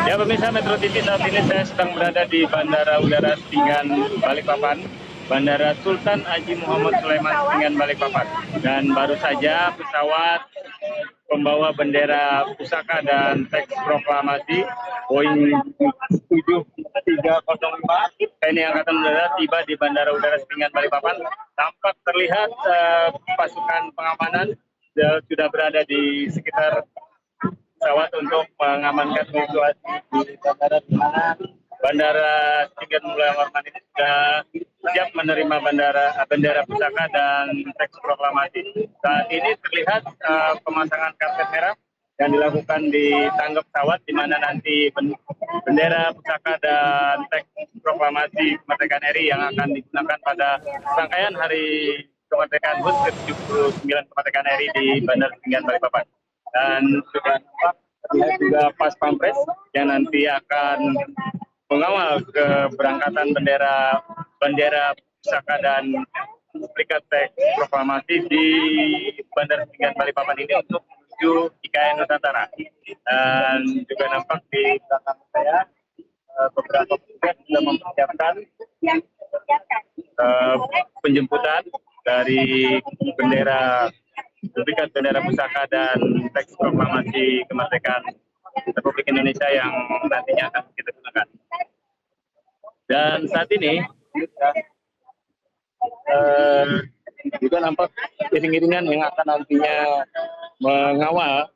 Ya pemirsa Metro TV, saat ini saya sedang berada di Bandara Udara Sepinggan Balikpapan, Bandara Sultan Haji Muhammad Sulaiman Sepinggan Balikpapan. Dan baru saja pesawat pembawa bendera pusaka dan teks proklamasi Boeing 7305 TNI Angkatan Udara tiba di Bandara Udara Sepinggan Balikpapan. Tampak terlihat pasukan pengamanan sudah berada di sekitar pesawat untuk mengamankan situasi di bandara, di mana Bandara Sepinggan Balikpapan ini sudah siap menerima bendera pusaka dan teks proklamasi. Saat ini terlihat pemasangan karpet merah yang dilakukan di tangga pesawat, di mana nanti bendera pusaka dan teks proklamasi kemerdekaan RI yang akan digunakan pada rangkaian Hari Kemerdekaan HUT ke-79 Kemerdekaan RI di Bandara Sepinggan Balikpapan. Dan juga terlihat juga pas pampres yang nanti akan mengawal keberangkatan bendera pusaka dan duplikat teks proklamasi di Bandara Sepinggan Balikpapan ini untuk menuju IKN Nusantara. Dan juga nampak di belakang saya beberapa petugas sudah mempersiapkan penjemputan dari duplikat bendera pusaka dan teks proklamasi kemerdekaan Republik Indonesia yang nantinya akan kita gunakan. Dan saat ini juga nampak iring-iringan yang akan nantinya mengawal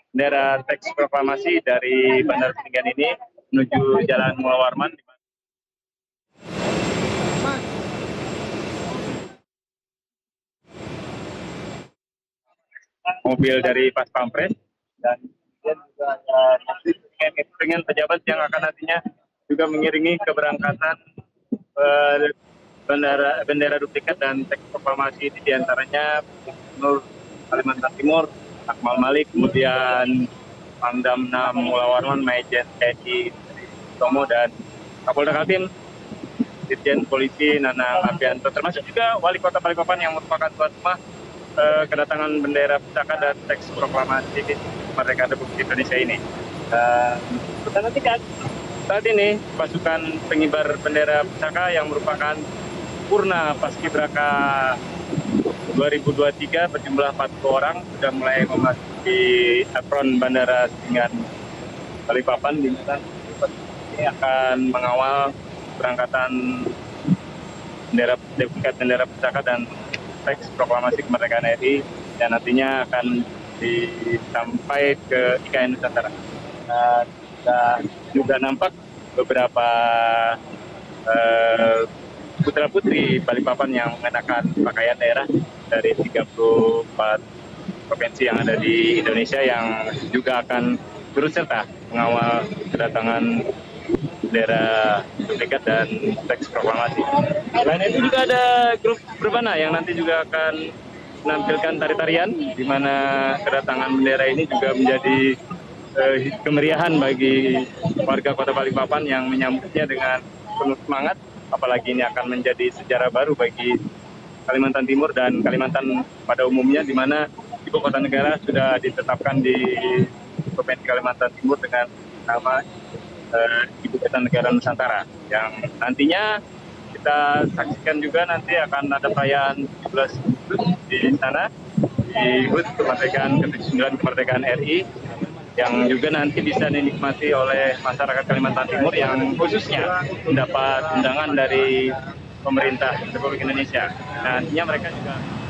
bendera teks proklamasi dari Bandara Sepinggan ini menuju Jalan Mula Warman. Mobil dari Pas Pampres dan kemudian juga ada dengan pejabat yang akan nantinya juga mengiringi keberangkatan bendera duplikat dan teks proklamasi ini, diantaranya Gubernur Kalimantan Timur Akmal Malik, kemudian Pangdam 6 Mula Warman Majen TNI Tomo, dan Kapolda Kaltim Dirjen Polisi Nanang Aprianto, termasuk juga Wali Kota Balikpapan yang merupakan tuan rumah kedatangan bendera pusaka dan teks proklamasi kemerdekaan Republik Indonesia ini. Kita nantikan saat ini pasukan pengibar bendera pusaka yang merupakan Purna Paskibraka 2023 berjumlah 40 orang sudah mulai memasuki apron Bandara Sepinggan Balikpapan, di mana ini akan mengawal berangkatan bendera pusaka dan teks proklamasi kemerdekaan RI dan nantinya akan sampai ke IKN Nusantara. Dan juga nampak beberapa putra putri Balikpapan yang mengenakan pakaian daerah dari 34 provinsi yang ada di Indonesia yang juga akan turut serta mengawal kedatangan bendera duplikat dan teks proklamasi. Selain itu juga ada grup berbana yang nanti juga akan menampilkan tari-tarian, di mana kedatangan bendera ini juga menjadi kemeriahan bagi warga Kota Balikpapan yang menyambutnya dengan penuh semangat, apalagi ini akan menjadi sejarah baru bagi Kalimantan Timur dan Kalimantan pada umumnya, di mana ibu kota negara sudah ditetapkan di Provinsi Kalimantan Timur dengan nama Ibu Kota Negara Nusantara, yang nantinya kita saksikan juga nanti akan ada perayaan 17 di sana, di HUT Kemerdekaan ke-79 Kemerdekaan RI, yang juga nanti bisa dinikmati oleh masyarakat Kalimantan Timur yang khususnya mendapat undangan dari pemerintah Republik Indonesia. Nantinya mereka juga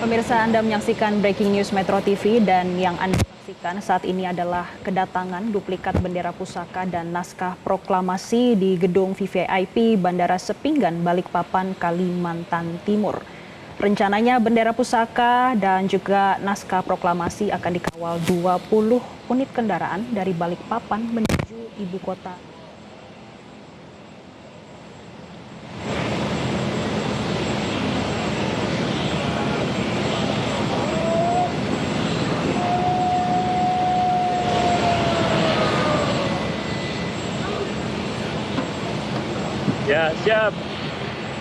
Pemirsa, Anda menyaksikan Breaking News Metro TV dan yang Anda saksikan saat ini adalah kedatangan duplikat bendera pusaka dan naskah proklamasi di gedung VVIP Bandara Sepinggan, Balikpapan, Kalimantan Timur. Rencananya bendera pusaka dan juga naskah proklamasi akan dikawal 20 unit kendaraan dari Balikpapan menuju ibu kota. Ya, siap.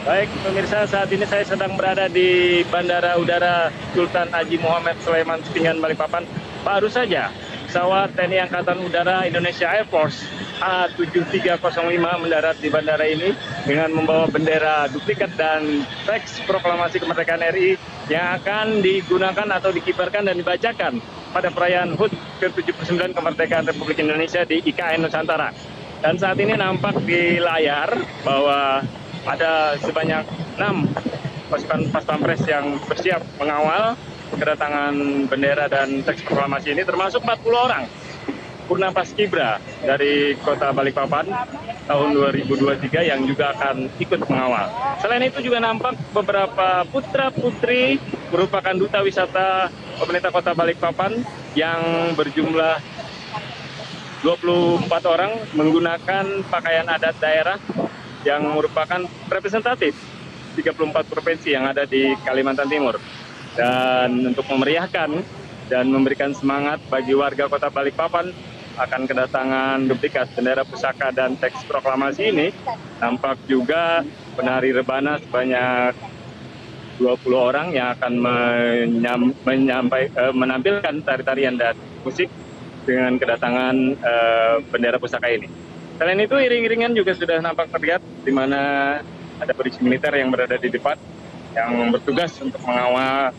Baik, pemirsa, saat ini saya sedang berada di Bandara Udara Sultan Haji Muhammad Sulaiman Sepinggan, Balikpapan. Baru saja pesawat TNI Angkatan Udara Indonesia Air Force A7305 mendarat di bandara ini dengan membawa bendera duplikat dan teks proklamasi kemerdekaan RI yang akan digunakan atau dikibarkan dan dibacakan pada perayaan HUT ke-79 kemerdekaan Republik Indonesia di IKN Nusantara. Dan saat ini nampak di layar bahwa ada sebanyak 6 pasukan pas pampres yang bersiap mengawal kedatangan bendera dan teks proklamasi ini, termasuk 40 orang Purna Paskibra dari kota Balikpapan tahun 2023 yang juga akan ikut mengawal. Selain itu juga nampak beberapa putra-putri merupakan duta wisata pemerintah kota Balikpapan yang berjumlah 24 orang menggunakan pakaian adat daerah yang merupakan representatif 34 provinsi yang ada di Kalimantan Timur. Dan untuk memeriahkan dan memberikan semangat bagi warga kota Balikpapan akan kedatangan duplikat bendera pusaka dan teks proklamasi ini, nampak juga penari rebana sebanyak 20 orang yang akan menampilkan tari-tarian dan musik dengan kedatangan bendera pusaka ini. Selain itu, iring-iringan juga sudah nampak terlihat di mana ada polisi militer yang berada di depan yang bertugas untuk mengawal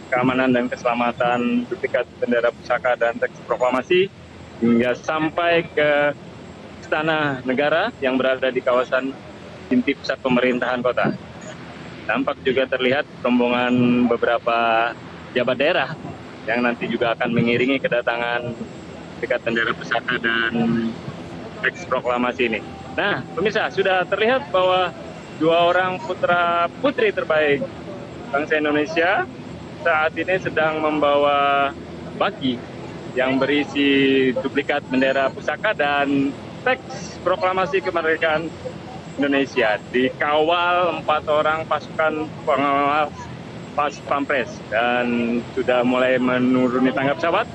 keamanan dan keselamatan duplikat bendera pusaka dan teks proklamasi hingga sampai ke Istana Negara yang berada di kawasan inti pusat pemerintahan kota. Nampak juga terlihat rombongan beberapa pejabat daerah yang nanti juga akan mengiringi kedatangan duplikat bendera pusaka dan teks proklamasi ini. Nah, pemirsa, sudah terlihat bahwa 2 orang putra putri terbaik bangsa Indonesia saat ini sedang membawa baki yang berisi duplikat bendera pusaka dan teks proklamasi kemerdekaan Indonesia. Dikawal 4 orang pasukan pengawal pas pampres dan sudah mulai menuruni tangga pesawat,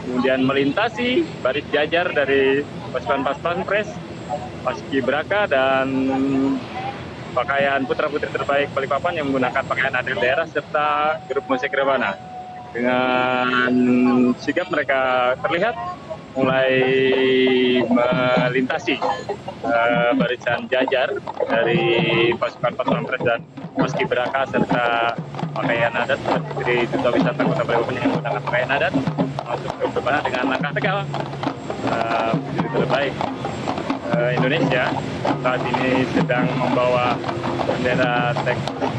kemudian melintasi baris jajar dari pasukan pas pampres, paskibraka dan pakaian putra-putri terbaik Balikpapan yang menggunakan pakaian adat daerah serta grup musik rebana. Dengan sigap mereka terlihat mulai melintasi barisan jajar dari pasukan pas pampres dan paskibraka serta pakaian adat seperti duta wisata kota Balikpapan yang menggunakan pakaian adat masuk ke rebana dengan langkah tegal. Terbaik Indonesia saat ini sedang membawa bendera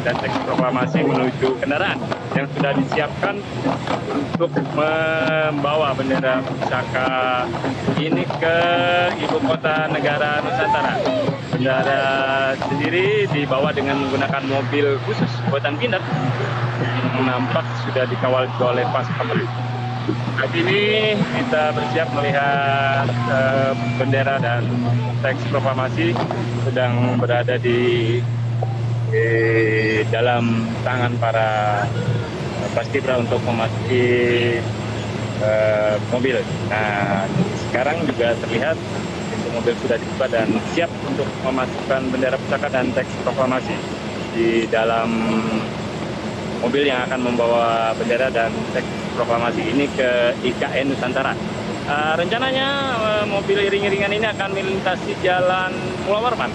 dan teks proklamasi menuju kendaraan yang sudah disiapkan untuk membawa bendera pusaka ini ke ibu kota negara Nusantara. Bendera sendiri dibawa dengan menggunakan mobil khusus buatan Pindad yang nampak sudah dikawal oleh pasukan. Saat ini kita bersiap melihat bendera dan teks proklamasi sedang berada di dalam tangan para paskibra untuk memasuki mobil. Nah, sekarang juga terlihat pintu mobil sudah dibuka dan siap untuk memasukkan bendera pusaka dan teks proklamasi di dalam mobil yang akan membawa bendera dan teks proklamasi ini ke IKN Nusantara. Rencananya mobil iring-iringan ini akan melintasi jalan Mula Warman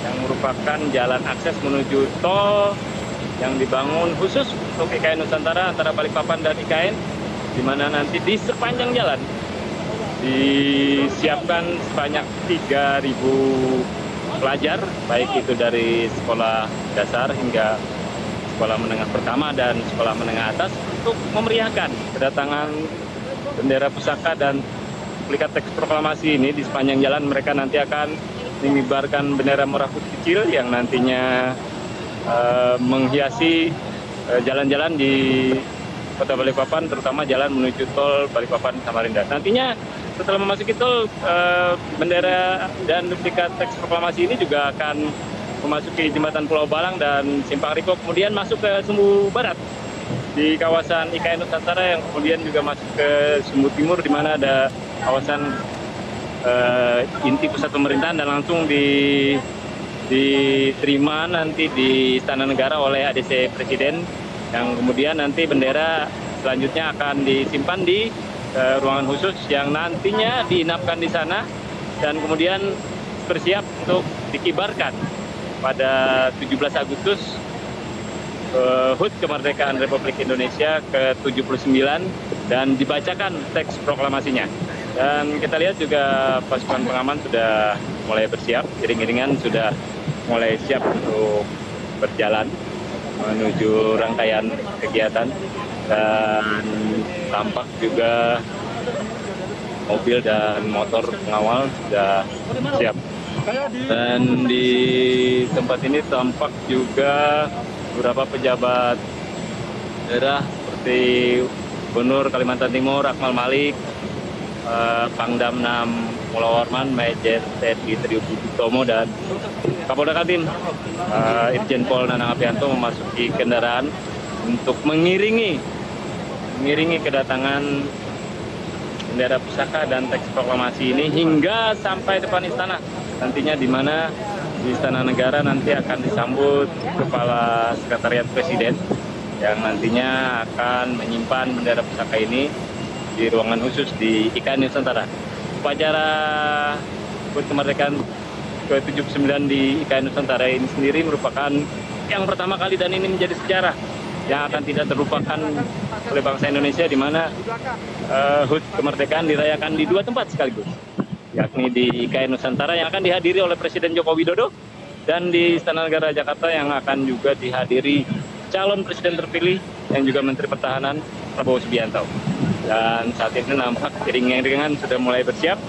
yang merupakan jalan akses menuju tol yang dibangun khusus untuk IKN Nusantara antara Balikpapan dan IKN, di mana nanti di sepanjang jalan disiapkan sebanyak 3.000 pelajar, baik itu dari sekolah dasar hingga sekolah menengah pertama dan sekolah menengah atas untuk memeriahkan kedatangan bendera pusaka dan duplikat teks proklamasi ini. Di sepanjang jalan mereka nanti akan mengibarkan bendera merah putih kecil yang nantinya menghiasi jalan-jalan di Kota Balikpapan, terutama jalan menuju tol Balikpapan Samarinda. Nantinya setelah memasuki tol, bendera dan duplikat teks proklamasi ini juga akan memasuki jembatan Pulau Balang dan Simpang Riko, kemudian masuk ke Sumbu Barat di kawasan IKN Nusantara, yang kemudian juga masuk ke Sumbu Timur di mana ada kawasan inti pusat pemerintahan, dan langsung diterima nanti di Istana Negara oleh ADC Presiden, yang kemudian nanti bendera selanjutnya akan disimpan di ruangan khusus yang nantinya diinapkan di sana dan kemudian bersiap untuk dikibarkan pada 17 Agustus HUT Kemerdekaan Republik Indonesia ke-79 dan dibacakan teks proklamasinya. Dan kita lihat juga pasukan pengaman sudah mulai bersiap, iring-iringan sudah mulai siap untuk berjalan menuju rangkaian kegiatan, dan tampak juga mobil dan motor pengawal sudah siap. Dan di tempat ini tampak juga beberapa pejabat daerah seperti Gubernur Kalimantan Timur Akmal Malik, Pangdam 6 Pulau Warman, Majen TNI Trio Budi Utomo, dan Kapolda Kaltim Irjen Pol Nanang Aprianto memasuki kendaraan untuk mengiringi kedatangan bendera pusaka dan teks proklamasi ini hingga sampai depan istana. Nantinya di mana di Istana Negara nanti akan disambut Kepala Sekretariat Presiden yang nantinya akan menyimpan bendera pusaka ini di ruangan khusus di IKN Nusantara. Upacara HUT Kemerdekaan ke-79 di IKN Nusantara ini sendiri merupakan yang pertama kali, dan ini menjadi sejarah yang akan tidak terlupakan oleh bangsa Indonesia, di mana HUT Kemerdekaan dirayakan di dua tempat sekaligus, yakni di IKN Nusantara yang akan dihadiri oleh Presiden Joko Widodo, dan di Istana Negara Jakarta yang akan juga dihadiri calon presiden terpilih yang juga Menteri Pertahanan Prabowo Subianto. Dan saat ini nampak iring-iringan sudah mulai bersiap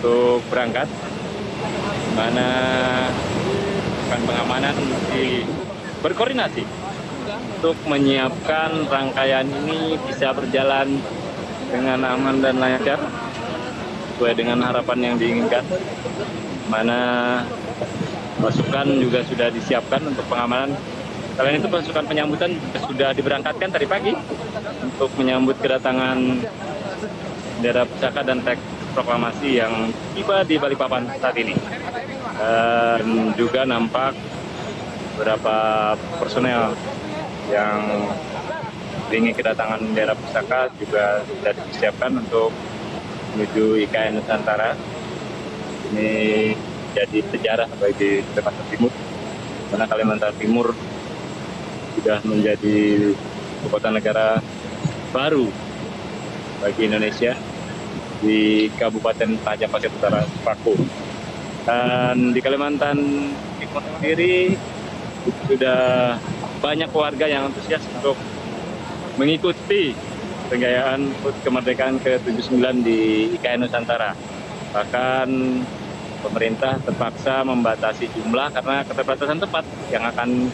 untuk berangkat, di mana pengamanan berkoordinasi untuk menyiapkan rangkaian ini bisa berjalan dengan aman dan lancar sesuai dengan harapan yang diinginkan, mana pasukan juga sudah disiapkan untuk pengamanan. Selain itu, pasukan penyambutan sudah diberangkatkan tadi pagi untuk menyambut kedatangan bendera pusaka dan teks proklamasi yang tiba di Balikpapan saat ini. Dan juga nampak beberapa personel yang ingin kedatangan bendera pusaka juga sudah disiapkan untuk menuju IKN Nusantara. Ini jadi sejarah bagi Kalimantan Timur, karena Kalimantan Timur sudah menjadi ibu kota negara baru bagi Indonesia di Kabupaten Tanjung Pasir Utara, Paku. Dan di Kalimantan Timur sendiri sudah banyak warga yang antusias untuk mengikuti perayaan HUT Kemerdekaan ke-79 di IKN Nusantara. Bahkan pemerintah terpaksa membatasi jumlah karena keterbatasan tempat yang akan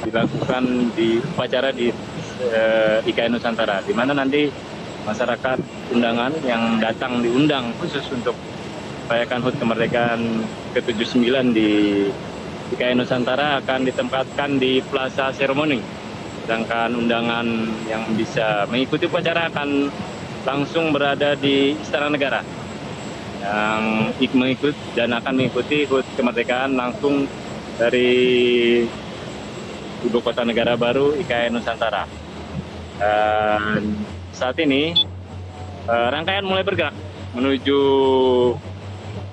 dilakukan di upacara di IKN Nusantara, di mana nanti masyarakat undangan yang datang diundang khusus untuk merayakan HUT Kemerdekaan ke-79 di IKN Nusantara akan ditempatkan di Plaza Seremoni. Sedangkan undangan yang bisa mengikuti upacara akan langsung berada di Istana Negara, yang mengikut dan akan mengikuti HUT Kemerdekaan langsung dari ibu kota negara baru IKN Nusantara. Dan saat ini rangkaian mulai bergerak menuju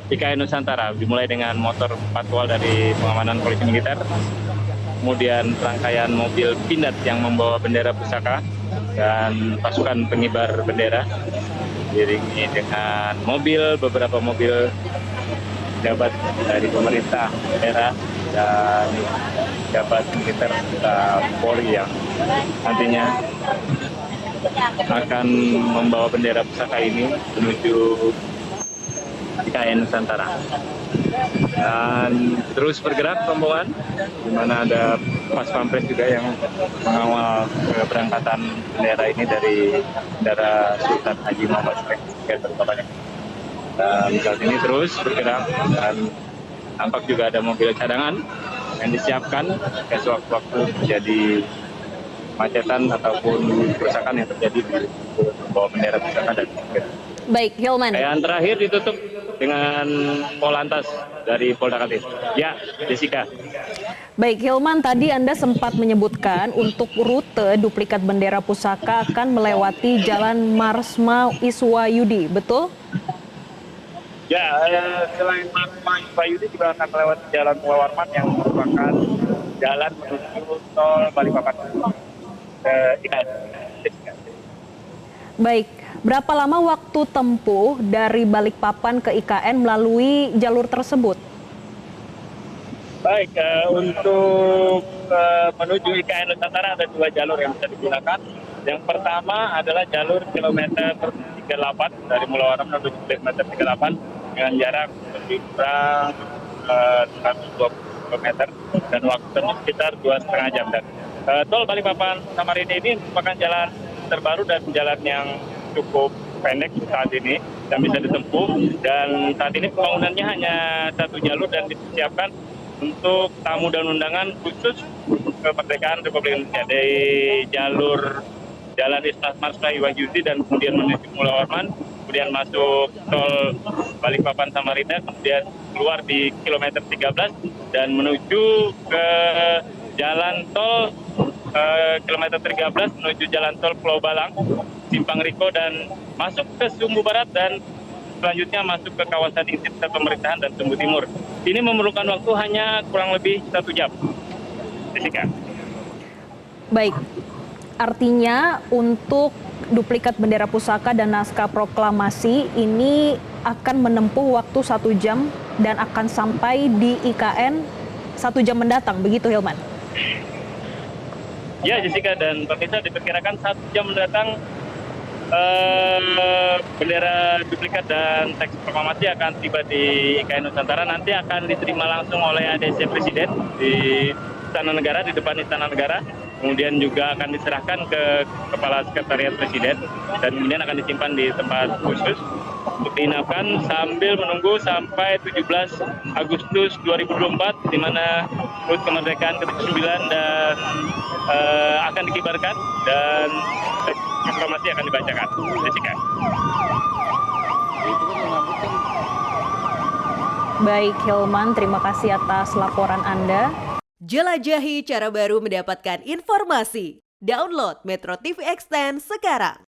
IKN Nusantara, dimulai dengan motor patwal dari pengamanan polisi militer, kemudian rangkaian mobil pindad yang membawa bendera pusaka dan pasukan pengibar bendera, diiringi dengan beberapa mobil pejabat dari pemerintah daerah dan jabat militer Polri yang nantinya akan membawa bendera pusaka ini menuju IKN Nusantara. Dan terus bergerak rombongan, di mana ada Pas Pampres juga yang mengawal keberangkatan bendera ini dari Bandara Sultan Haji Muhammad Balikpapan. Dan saat ini terus bergerak dan tampak juga ada mobil cadangan yang disiapkan ke sewaktu-waktu terjadi macetan ataupun kerusakan yang terjadi di bawah bendera pusaka dan Baik, Hilman. yang terakhir ditutup dengan Polantas dari Polda Kaltim. Ya, Jessica. Baik, Hilman, tadi Anda sempat menyebutkan untuk rute duplikat bendera pusaka akan melewati Jalan Marsma Iswayudi, betul? Ya, selain Marsma Iswayudi juga akan melewati Jalan Warman yang merupakan jalan menuju tol Balikpapan ke IKN. Baik, berapa lama waktu tempuh dari Balikpapan ke IKN melalui jalur tersebut? Baik, untuk menuju IKN Nusantara ada 2 jalur yang bisa digunakan. Yang pertama adalah jalur kilometer 38 dari Mulawaram menuju kilometer 38 dengan jarak lebih kurang 120 km dan waktu tempuh sekitar 2,5 jam. Dan tol Balikpapan Samarinda ini merupakan jalan terbaru dan jalan yang cukup pendek saat ini yang bisa ditempuh, dan saat ini pembangunannya hanya 1 jalur dan disiapkan untuk tamu dan undangan khusus kemerdekaan Republik Indonesia dari jalur Jalan Isnas Marsma Iswayudi dan kemudian menuju Mulawarman, kemudian masuk tol Balikpapan Samarinda, kemudian keluar di kilometer 13 dan menuju ke jalan tol kilometer 13 menuju jalan tol Pulau Balang, Simpang Riko, dan masuk ke Sumbu Barat dan selanjutnya masuk ke kawasan Institut Pemerintahan dan Sumbu Timur. Ini memerlukan waktu hanya kurang lebih 1 jam. Jessica. Baik, artinya untuk duplikat bendera pusaka dan naskah proklamasi ini akan menempuh waktu 1 jam dan akan sampai di IKN 1 jam mendatang, begitu Hilman? Ya, Jessica dan pemirsa, diperkirakan 1 jam mendatang bendera duplikat dan teks proklamasi akan tiba di IKN Nusantara. Nanti akan diterima langsung oleh ADC Presiden di Istana Negara, di depan Istana Negara. Kemudian juga akan diserahkan ke Kepala Sekretariat Presiden dan kemudian akan disimpan di tempat khusus untuk diinapkan sambil menunggu sampai 17 Agustus 2024 di mana HUT kemerdekaan ke-79 dan akan dikibarkan dan proklamasi akan dibacakan. Jessica. Baik, Hilman, terima kasih atas laporan Anda. Jelajahi cara baru mendapatkan informasi. Download Metro TV Extend sekarang.